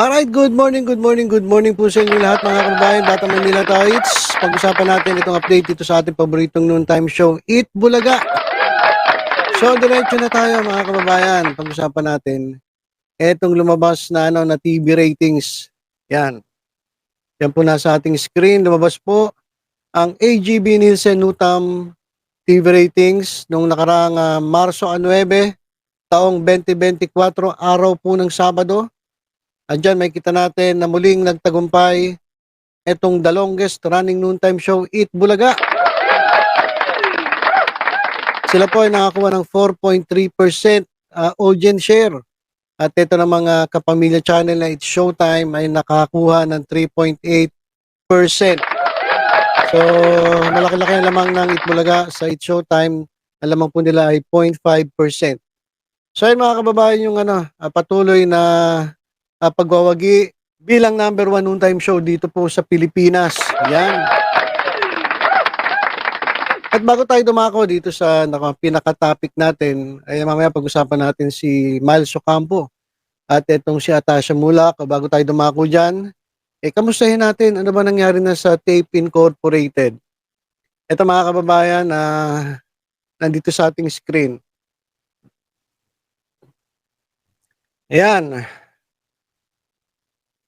Alright, good morning po sa inyo lahat mga kababayan. Bata Manila Tides. Pag-usapan natin itong update dito sa ating paboritong noontime show, Eat Bulaga. So, diretso na tayo mga kababayan. Pag-usapan natin etong lumabas na na TV ratings. Yan. Yan po nasa ating screen. Lumabas po ang AGB Nielsen Nutam TV ratings nung nakaraang Marso 9, taong 2024, araw po ng Sabado. Andyan may kita natin na muling nagtagumpay itong the longest running noontime show, Eat Bulaga. Sila po ay nakakuha ng 4.3% audience share. At ito ng mga kapamilya channel na It's Showtime ay nakakuha ng 3.8%. So, malaki-laki ang lamang ng Eat Bulaga sa It's Showtime. Ang lamang po nila ay 0.5%. So, ayun mga kababayan yung patuloy na pagwawagi bilang number 1 noontime show dito po sa Pilipinas. Yan. At bago tayo dumako dito sa pinaka-topic natin, ay mamaya pag-usapan natin si Miles Ocampo at itong si Atasha Mulak. Bago tayo dumako dyan, kamustahin natin ano ba nangyari na sa Tape Incorporated. Ito mga kababayan, nandito sa ating screen. Ayan.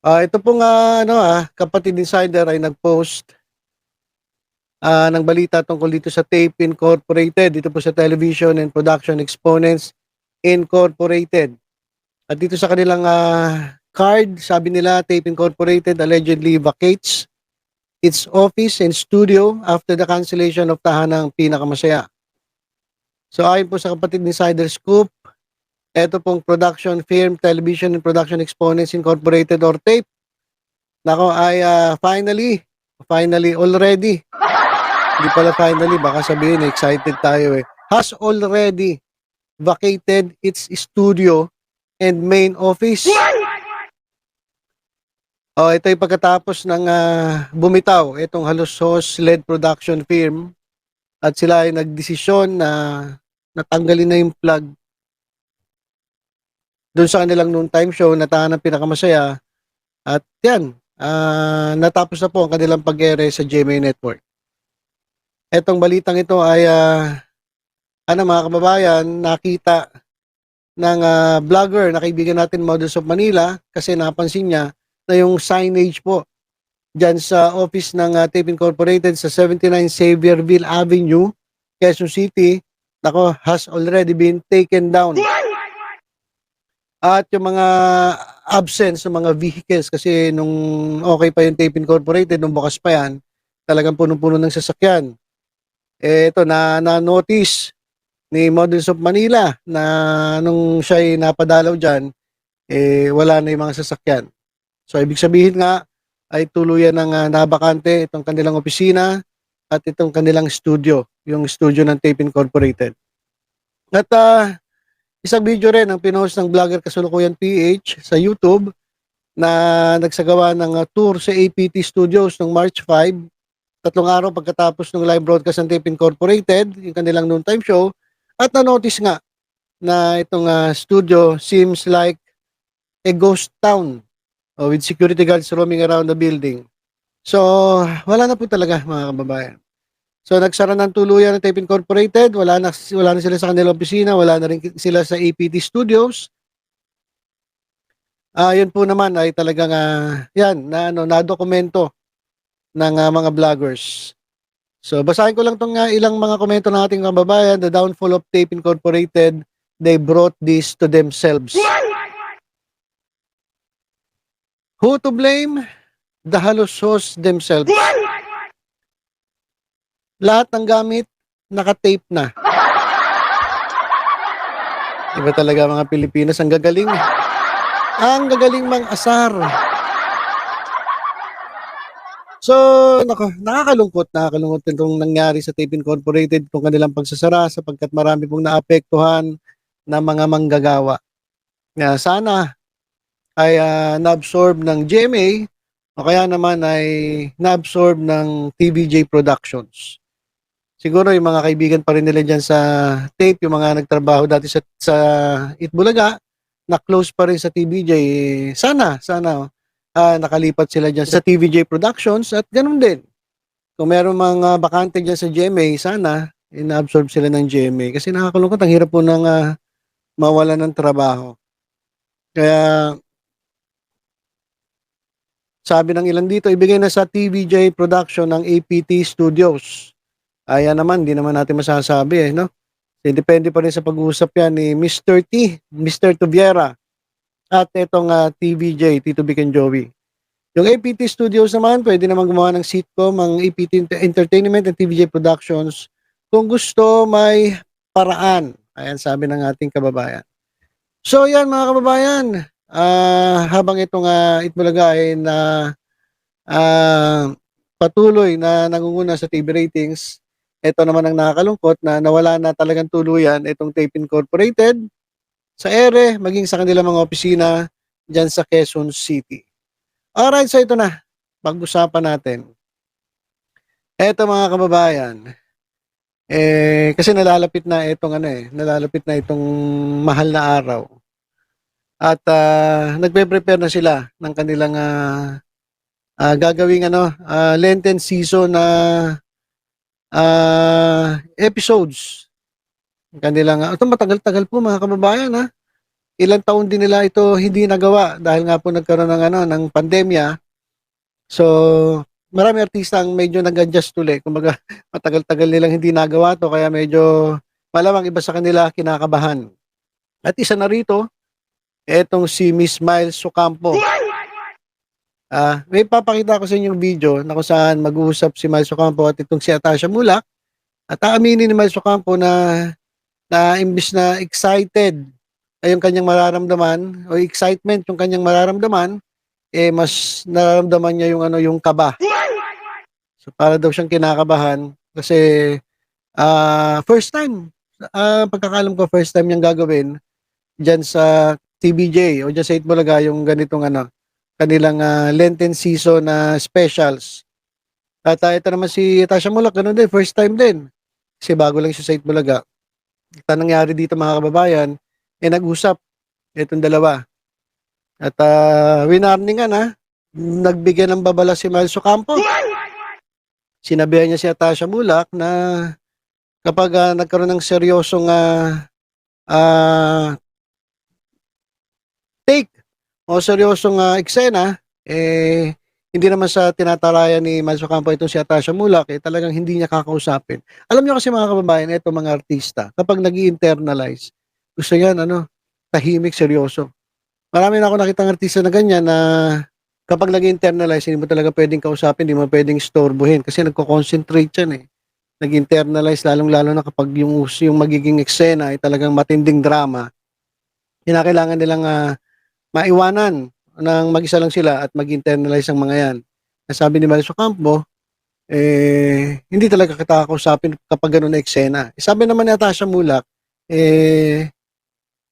Ito pong Kapatid Insider ay nag-post ng balita tungkol dito sa Tape Incorporated, dito po sa Television and Production Exponents Incorporated. At dito sa kanilang card, sabi nila Tape Incorporated allegedly vacates its office and studio after the cancellation of Tahanang Pinakamasaya. So ayon po sa Kapatid Insider Scoop, ito pong production firm, Television and Production Exponents Incorporated or TAPE, nako ay finally, already, hindi pala finally, baka sabihin, excited tayo has already vacated its studio and main office. Ito ay pagkatapos ng bumitaw itong halos-led production firm at sila ay nagdesisyon na natanggalin na yung plug doon sa kanilang noontime show na Tahanang Pinakamasaya. At yan, natapos na po ang kanilang pag-ere sa GMA Network. Etong balitang ito ay mga kababayan, nakita ng vlogger na kaibigan natin, Models of Manila, kasi napansin niya na yung signage po dyan sa office ng Tape Incorporated sa 79 Xavierville Avenue, Quezon City, has already been taken down. At yung mga absence ng mga vehicles, kasi nung okay pa yung Tape Incorporated, nung bukas pa yan, talagang punong-puno ng sasakyan. Ito na-notice ni Models of Manila na nung siya ay napadalaw dyan, wala na yung mga sasakyan. So ibig sabihin nga ay tuluyan ng nabakante itong kanilang opisina at itong kanilang studio, yung studio ng Tape Incorporated. At isang video rin ang pinost ng vlogger Kasulukuyan PH sa YouTube na nagsagawa ng tour sa APT Studios noong March 5, 3 araw pagkatapos ng live broadcast ng Tape Incorporated, yung kanilang noontime show, at na-notice nga na itong studio seems like a ghost town with security guards roaming around the building. So, wala na po talaga mga kababayan. So nagsara ng tuluyan ng Tape Incorporated, wala na sila sa kanilang opisina, wala na rin sila sa APT Studios. Yun po naman ay talagang na-dokumento ng mga vloggers. So basahin ko lang tong ilang mga komento ng ating kababayan. The downfall of Tape Incorporated, they brought this to themselves. Who to blame? The halos-hosts themselves. Lahat ng gamit naka-tape na. Iba talaga mga Pilipinas, ang gagaling. Ang gagaling mang-asar. So, nakakalungkot itong nangyari sa Tape Incorporated, itong kanilang pagsasara sapagkat marami pong naapektuhan na mga manggagawa. Sana ay na-absorb ng GMA o kaya naman ay na-absorb ng TVJ Productions. Siguro yung mga kaibigan pa rin nila dyan sa Tape, yung mga nagtrabaho dati sa Eat Bulaga, na close pa rin sa TVJ, sana nakalipat sila dyan sa TVJ Productions at ganun din. Kung meron mga bakante dyan sa GMA, sana ina-absorb sila ng GMA kasi nakakalungkot, ang hirap po ng mawalan ng trabaho. Kaya sabi ng ilan dito, ibigay na sa TVJ Production ng APT Studios. Ayan naman, di naman natin masasabi no? Depende pa rin sa pag-uusap yan ni Mr. Mr. Tuviera at itong TVJ, Tito Vic and Joey. Yung APT Studios naman, pwede naman gumawa ng sitcom, ang APT Entertainment and TVJ Productions. Kung gusto, may paraan. Ayan, sabi ng ating kababayan. So, yan mga kababayan. Habang itong Itbulaga ay patuloy na nangunguna sa TV ratings, ito naman ang nakakalungkot na nawala na talagang tuluyan itong Tape Incorporated sa ere, maging sa kanilang mga opisina dyan sa Quezon City. Alright, so ito na. Pag-usapan natin. Ito mga kababayan. Kasi nalalapit na itong mahal na araw. At nagpe-prepare na sila ng kanilang gagawing Lenten season na episodes. Kanilang ito matagal-tagal po mga kababayan ha. Ilang taon din nila ito hindi nagawa dahil nga po nagkaroon ng pandemya. So, marami artista ang medyo nag-adjust ulit. Kumbaga, matagal-tagal nilang hindi nagawa to kaya medyo malamang iba sa kanila kinakabahan. At isa na rito, etong si Miss Miles Ocampo. May papakita ko sa inyo yung video na kung saan mag-uusap si Miles Ocampo at itong si Atasha Mulak. At aaminin ni Miles Ocampo na imbis na excited ay yung kanyang mararamdaman o excitement yung kanyang mararamdaman, mas nararamdaman niya yung kaba. So para daw siyang kinakabahan kasi first time, pagkakalam ko first time niyang gagawin dyan sa TVJ o dyan sa Itbulaga yung ganitong kanilang Lenten season na specials. At ito naman si Tasha Mulak, ganun din, first time din. Kasi bago lang siya sa Itbulaga. At nangyari dito mga kababayan, nag-usap itong dalawa. At winarningan nagbigay ng babala si Miles Ocampo. Sinabihan niya si Atasha Mulak na kapag nagkaroon ng seryosong take o seryosong eksena, hindi naman sa tinatalayan ni Miles Ocampo itong si Atasha Mulak, talagang hindi niya kakausapin. Alam niyo kasi mga kababayan, ito mga artista, kapag nag-i-internalize, gusto yan, tahimik, seryoso. Marami na ako nakitang artista na ganyan na kapag nag-internalize, hindi mo talaga pwedeng kausapin, hindi mo pwedeng istorbohin kasi nagko-concentrate yan Nag-internalize, lalong-lalo na kapag yung magiging eksena ay talagang matinding drama, kinakailangan nilang maiwanan ng mag-isa lang sila at mag-internalize ang mga yan. Sabi ni Miles Ocampo, hindi talaga kita kausapin kapag gano'n na eksena. Sabi naman ni Atasha Mulak,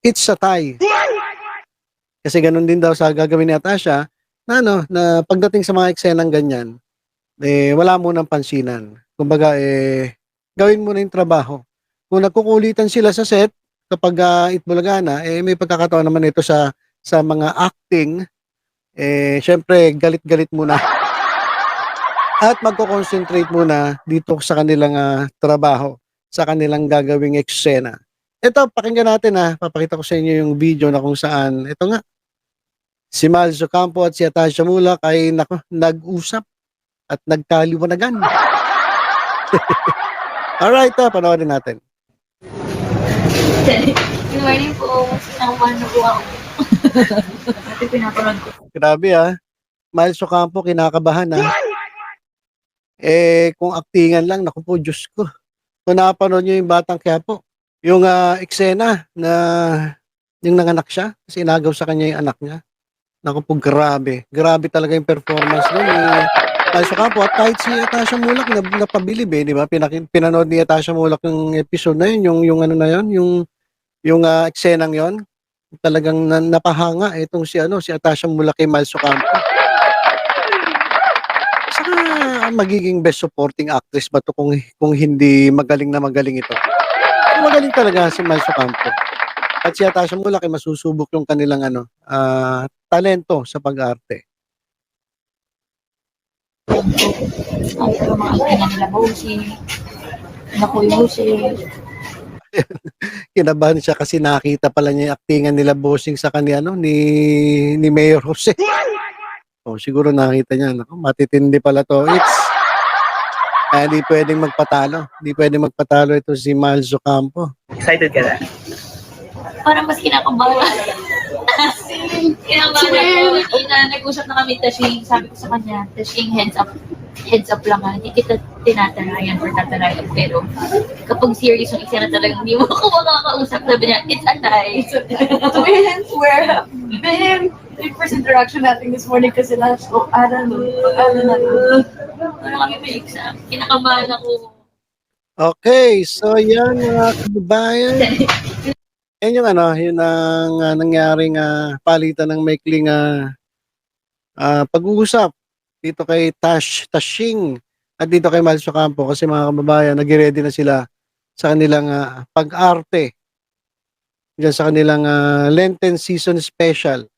it's a tie. Kasi ganun din daw sa gagawin ni Atasha na pagdating sa mga eksenang ganyan, wala mo ng pansinan. Kumbaga, gawin mo na yung trabaho. Kung nagkukulitan sila sa set, kapag Itbulaga na, may pagkakataon naman ito sa mga acting, syempre, galit-galit muna. At magko-concentrate muna dito sa kanilang trabaho, sa kanilang gagawing eksena. Ito, pakinggan natin papakita ko sa inyo yung video na kung saan, ito nga, si Miles Ocampo at si Atasha Mulak ay nag-usap at nagkaliwanagan. Alright, panoorin natin. Good morning po. Sinakaman na po ako. Ate, pinapanood ko. Grabe Miles Ocampo, kinakabahan kung aktingan lang, naku po, Diyos ko. Kung napanood nyo yung Batang Quiapo, yung eksena na yung nanganak siya, kasi inagaw sa kanya yung anak niya. Naku po, grabe. Grabe talaga yung performance doon Miles Ocampo. At kahit si Atasha Mulak napabilib di ba? Pinanood ni Atasha Mulak yung episode na yun, yung yung eksenang yon. Talagang napahanga itong si Atasha Mulak kay Miles Ocampo. Saka magiging best supporting actress ba to kung hindi magaling na magaling ito? Magaling talaga si Miles Ocampo. At si Atasha Mulak ay masusubok yung kanilang talento sa pag-arte. Ay, pero mga aktingan nila Bossing. Naku, Bossing. Kinabahan siya kasi nakita pala niya yung aktingan nila Bossing sa kanya ni Mayor Jose. Oh, siguro nakita niya, naku, matitindi pala to. Hindi pwedeng magpatalo. Hindi pwedeng magpatalo ito si Miles Ocampo. Excited ka na? Parang mas kinakabahan. Kinakabahan ako. Nag-usap na kami, Tashing. Sabi ko sa kanya, Tashing, heads up lang ha. Hindi kita tinatarayan or tatarayan. Pero kapag serious yung eksena talagang hindi mo ako makakausap, sabi niya, it's a tie. Twins were big first interaction natin this morning kasi last ano na. Parang kami may exam. Kinakabahan ako. Okay, so yan mga kababayan. Yan yung yun ang nangyaring palitan ng maikling pag-uusap dito kay Tashing at dito kay Miles Ocampo kasi mga kababayan, nag-ready na sila sa kanilang pag-arte dyan sa kanilang Lenten season special.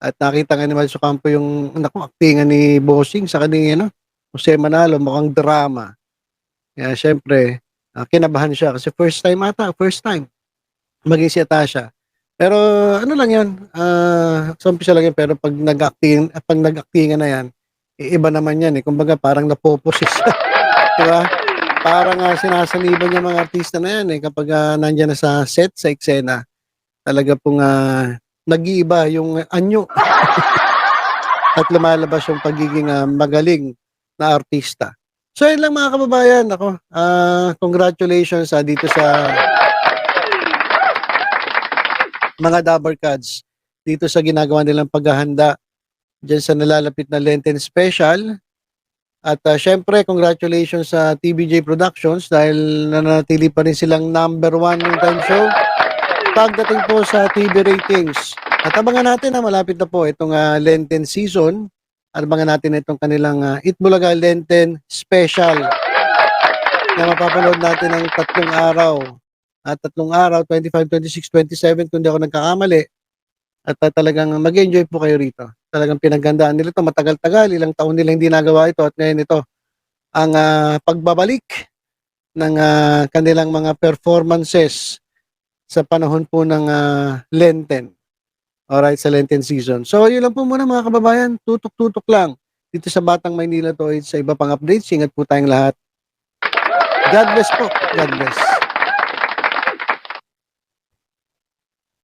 At nakita nga ni Miles Ocampo yung aktingan ni Bossing sa kanilang Jose Manalo, mukhang drama. Kaya syempre, kinabahan siya kasi first time maging si Atasha. Pero ano lang yan, sa umpisa lang yan, pero pag nag-actingan na yan, iba naman yan eh. Kumbaga parang napoposes siya. Diba? Parang sinasaniban niya mga artista na yan eh. Kapag nandyan na sa set, sa eksena, talaga pong nag-iiba yung anyo. At lumalabas yung pagiging magaling na artista. So yun lang mga kababayan. Ako, congratulations dito sa mga Dabber Cats dito sa ginagawa nilang paghahanda dyan sa nalalapit na Lenten Special. At syempre, congratulations sa TBJ Productions dahil nanatili pa rin silang #1 yung time show pagdating po sa TV ratings. At abangan natin na malapit na po itong Lenten season. Abangan natin itong kanilang Itbulaga Lenten Special na mapapanood natin ng 3 araw. At 3 araw, 25, 26, 27 kung di ako nagkakamali. At talagang mag-enjoy po kayo rito. Talagang pinaghandaan nila ito. Matagal-tagal, ilang taon nila hindi nagawa ito. At ngayon ito, ang pagbabalik ng kanilang mga performances sa panahon po ng Lenten. Alright, sa Lenten season. So, yun lang po muna mga kababayan. Tutok-tutok lang. Dito sa Batang Maynila to, sa iba pang updates. Ingat po tayong lahat. God bless po. God bless.